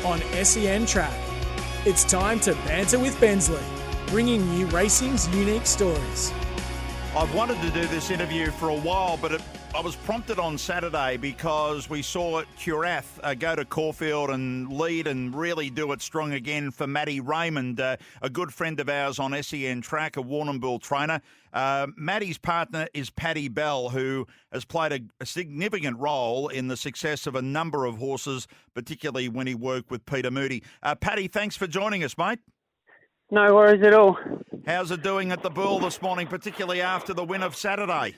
on SEN Track. It's time to Banter with Bensley, bringing you racing's unique stories. I've wanted to do this interview for a while, but I was prompted on Saturday because we saw Curath go to Caulfield and lead and really do it strong again for Maddie Raymond, a good friend of ours on SEN Track, a Warrnambool trainer. Maddie's partner is Paddy Bell, who has played a significant role in the success of a number of horses, particularly when he worked with Peter Moody. Paddy, thanks for joining us, mate. No worries at all. How's it doing at the Bull this morning, particularly after the win of Saturday?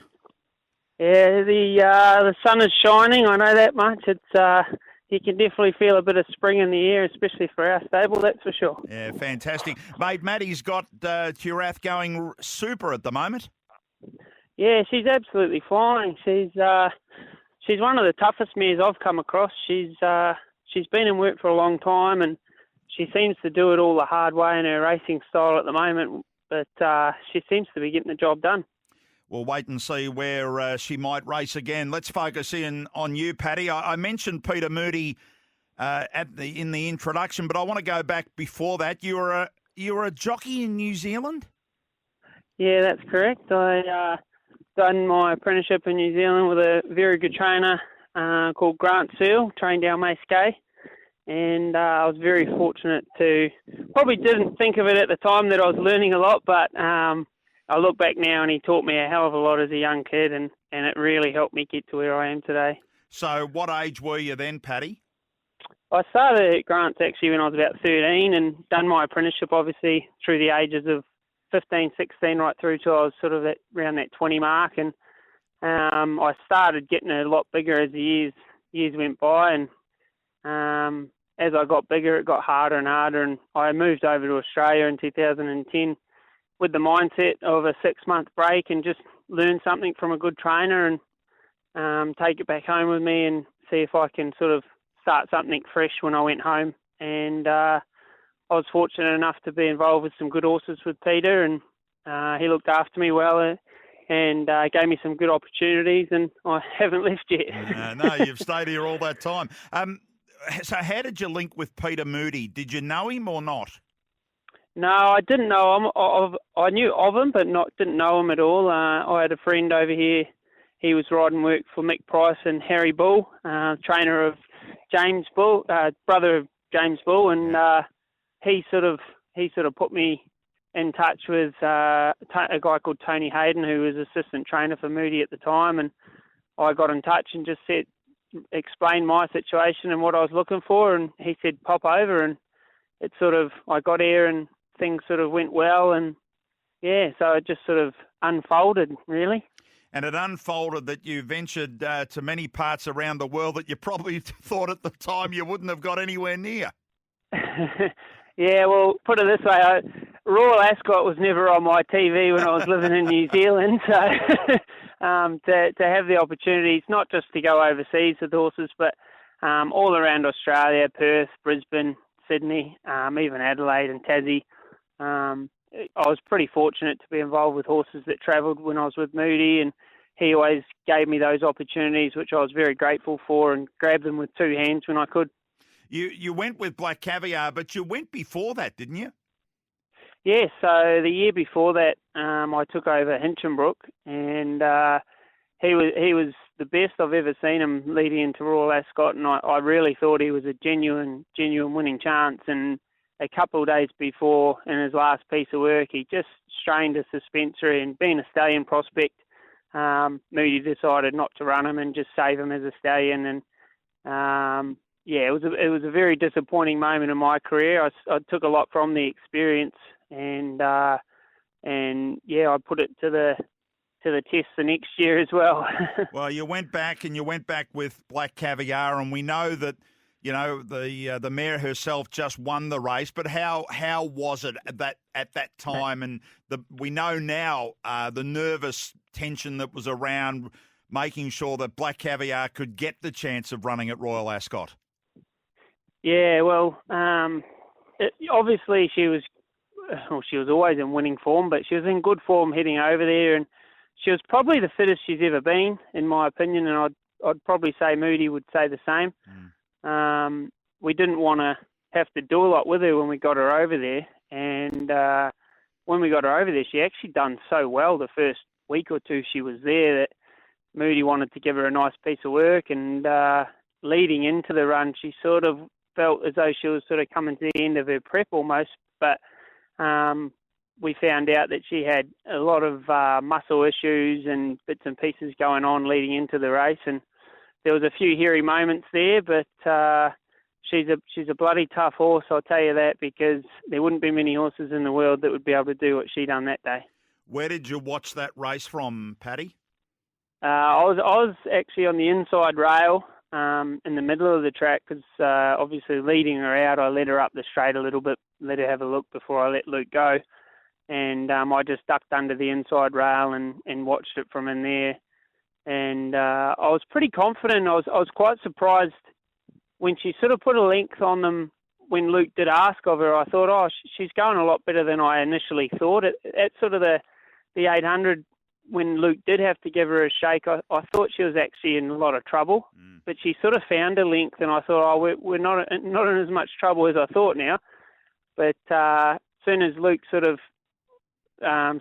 Yeah, the sun is shining. I know that much. It's you can definitely feel a bit of spring in the air, especially for our stable. That's for sure. Yeah, fantastic, mate. Maddie's got Curath going super at the moment. Yeah, she's absolutely flying. She's one of the toughest mares I've come across. She's been in work for a long time, and she seems to do it all the hard way in her racing style at the moment. But she seems to be getting the job done. We'll wait and see where she might race again. Let's focus in on you, Paddy. I mentioned Peter Moody in the introduction, but I want to go back before that. You were a jockey in New Zealand? Yeah, that's correct. I done my apprenticeship in New Zealand with a very good trainer called Grant Searle, trained down Mace Gay. And I was very fortunate to, probably didn't think of it at the time that I was learning a lot, but I look back now and he taught me a hell of a lot as a young kid, and it really helped me get to where I am today. So what age were you then, Paddy? I started at Grant's actually when I was about 13 and done my apprenticeship obviously through the ages of 15, 16 right through to I was sort of around that 20 mark, and I started getting a lot bigger as the years went by, and as I got bigger it got harder and harder, and I moved over to Australia in 2010 with the mindset of a 6-month break and just learn something from a good trainer and take it back home with me and see if I can sort of start something fresh when I went home. And I was fortunate enough to be involved with some good horses with Peter, and he looked after me well and gave me some good opportunities, and I haven't left yet. No, you've stayed here all that time. So how did you link with Peter Moody? Did you know him or not? No, I didn't know him. I knew of him, but didn't know him at all. I had a friend over here. He was riding work for Mick Price and Harry Bull, trainer of James Bull, brother of James Bull, and he sort of put me in touch with a guy called Tony Hayden, who was assistant trainer for Moody at the time, and I got in touch and just explained my situation and what I was looking for, and he said pop over, and I got here and things sort of went well, and so it just sort of unfolded, really. And it unfolded that you ventured to many parts around the world that you probably thought at the time you wouldn't have got anywhere near. Yeah, well, put it this way, Royal Ascot was never on my TV when I was living in New Zealand, so to have the opportunities, not just to go overseas with horses, but all around Australia, Perth, Brisbane, Sydney, even Adelaide and Tassie. I was pretty fortunate to be involved with horses that travelled when I was with Moody, and he always gave me those opportunities, which I was very grateful for, and grabbed them with two hands when I could. You went with Black Caviar, but you went before that, didn't you? Yeah, so the year before that, I took over Hinchinbrook, and he was the best I've ever seen him leading into Royal Ascot, and I really thought he was a genuine winning chance. And a couple of days before, in his last piece of work, he just strained a suspensory, and being a stallion prospect, Moody decided not to run him and just save him as a stallion. And it was a very disappointing moment in my career. I took a lot from the experience, and I put it to the test the next year as well. Well, you went back with Black Caviar, and we know that, you know, the mare herself just won the race. But how was it at that time? And we know now the nervous tension that was around making sure that Black Caviar could get the chance of running at Royal Ascot. Yeah, well, obviously she was always in winning form, but she was in good form heading over there, and she was probably the fittest she's ever been, in my opinion, and I'd probably say Moody would say the same. We didn't want to have to do a lot with her when we got her over there. And when we got her over there, she actually done so well the first week or two she was there that Moody wanted to give her a nice piece of work. And leading into the run, she sort of felt as though she was sort of coming to the end of her prep almost. But we found out that she had a lot of muscle issues and bits and pieces going on leading into the race. And there was a few hairy moments there, but she's a bloody tough horse, I'll tell you that, because there wouldn't be many horses in the world that would be able to do what she done that day. Where did you watch that race from, Paddy? I was actually on the inside rail in the middle of the track because obviously leading her out, I led her up the straight a little bit, let her have a look before I let Luke go. And I just ducked under the inside rail and watched it from in there. And I was pretty confident. I was quite surprised when she sort of put a length on them when Luke did ask of her. I thought, oh, she's going a lot better than I initially thought. At sort of the 800, when Luke did have to give her a shake, I thought she was actually in a lot of trouble. But she sort of found a length, and I thought, oh, we're not in as much trouble as I thought now. But as soon as Luke sort of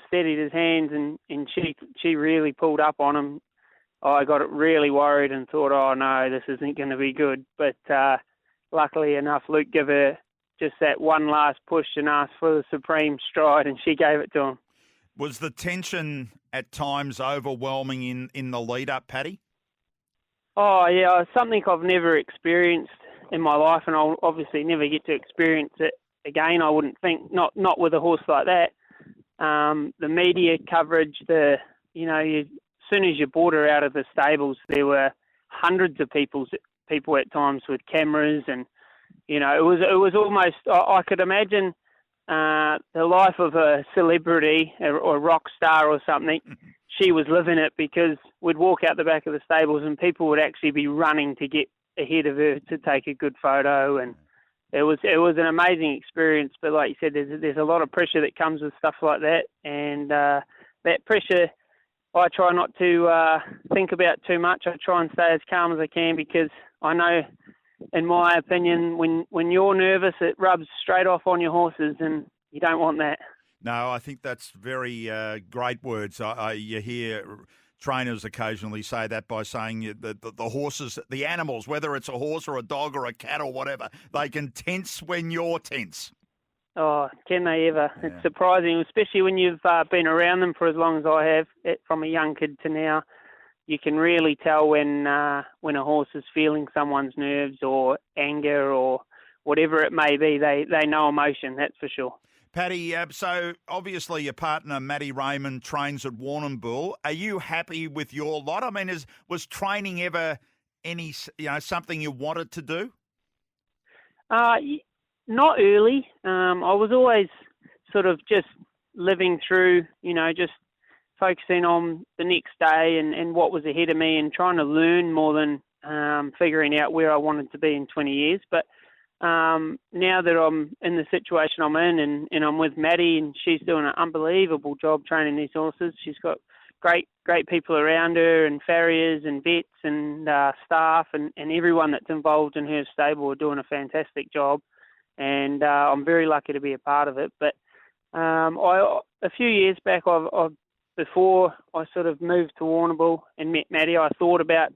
steadied his hands and she really pulled up on him, I got really worried and thought, oh no, this isn't going to be good. But luckily enough, Luke gave her just that one last push and asked for the supreme stride, and she gave it to him. Was the tension at times overwhelming in the lead-up, Paddy? Oh yeah, something I've never experienced in my life, and I'll obviously never get to experience it again, I wouldn't think, not with a horse like that. The media coverage, as soon as you brought her out of the stables, there were hundreds of people at times with cameras, and it was almost, I could imagine the life of a celebrity or a rock star or something. She was living it, because we'd walk out the back of the stables and people would actually be running to get ahead of her to take a good photo, and it was an amazing experience. But like you said, there's a lot of pressure that comes with stuff like that, and that pressure I try not to think about too much. I try and stay as calm as I can, because I know, in my opinion, when you're nervous, it rubs straight off on your horses, and you don't want that. No, I think that's very great words. You hear trainers occasionally say that by saying that the horses, the animals, whether it's a horse or a dog or a cat or whatever, they can tense when you're tense. Oh, can they ever? Yeah. It's surprising, especially when you've been around them for as long as I have, from a young kid to now. You can really tell when a horse is feeling someone's nerves or anger or whatever it may be. They know emotion, that's for sure. Paddy, so obviously your partner, Maddie Raymond, trains at Warrnambool. Are you happy with your lot? I mean, was training ever something you wanted to do? Not early. I was always sort of just living through, just focusing on the next day and what was ahead of me, and trying to learn more than figuring out where I wanted to be in 20 years. But now that I'm in the situation I'm in, and I'm with Maddie, and she's doing an unbelievable job training these horses. She's got great people around her, and farriers and vets and staff, and everyone that's involved in her stable are doing a fantastic job. And I'm very lucky to be a part of it. But a few years back, before I sort of moved to Warrnambool and met Maddie, I thought about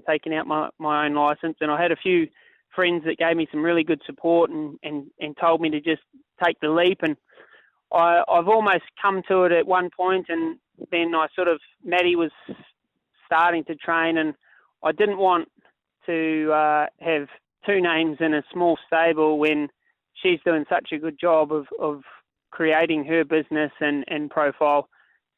taking out my own licence, and I had a few friends that gave me some really good support and told me to just take the leap. And I've almost come to it at one point, and then Maddie was starting to train, and I didn't want to have two names in a small stable when she's doing such a good job of creating her business and profile.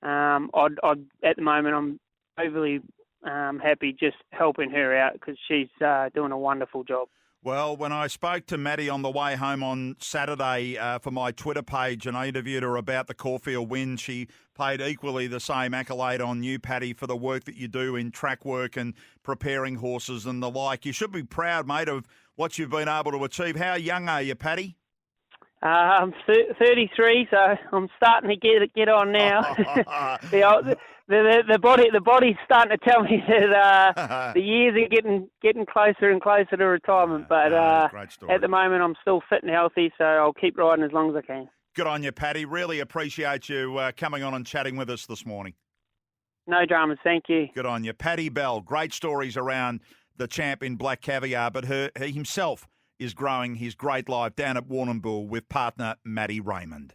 At the moment, I'm overly happy just helping her out, because she's doing a wonderful job. Well, when I spoke to Maddie on the way home on Saturday for my Twitter page, and I interviewed her about the Caulfield win, she paid equally the same accolade on you, Paddy, for the work that you do in track work and preparing horses and the like. You should be proud, mate, of what you've been able to achieve. How young are you, Paddy? I'm 33, so I'm starting to get on now. the body's starting to tell me that the years are getting closer and closer to retirement. But great story. at the moment, I'm still fit and healthy, so I'll keep riding as long as I can. Good on you, Paddy. Really appreciate you coming on and chatting with us this morning. No dramas, thank you. Good on you. Paddy Bell, great stories around the champ in Black Caviar, but he himself is growing his great life down at Warrnambool with partner Maddie Raymond.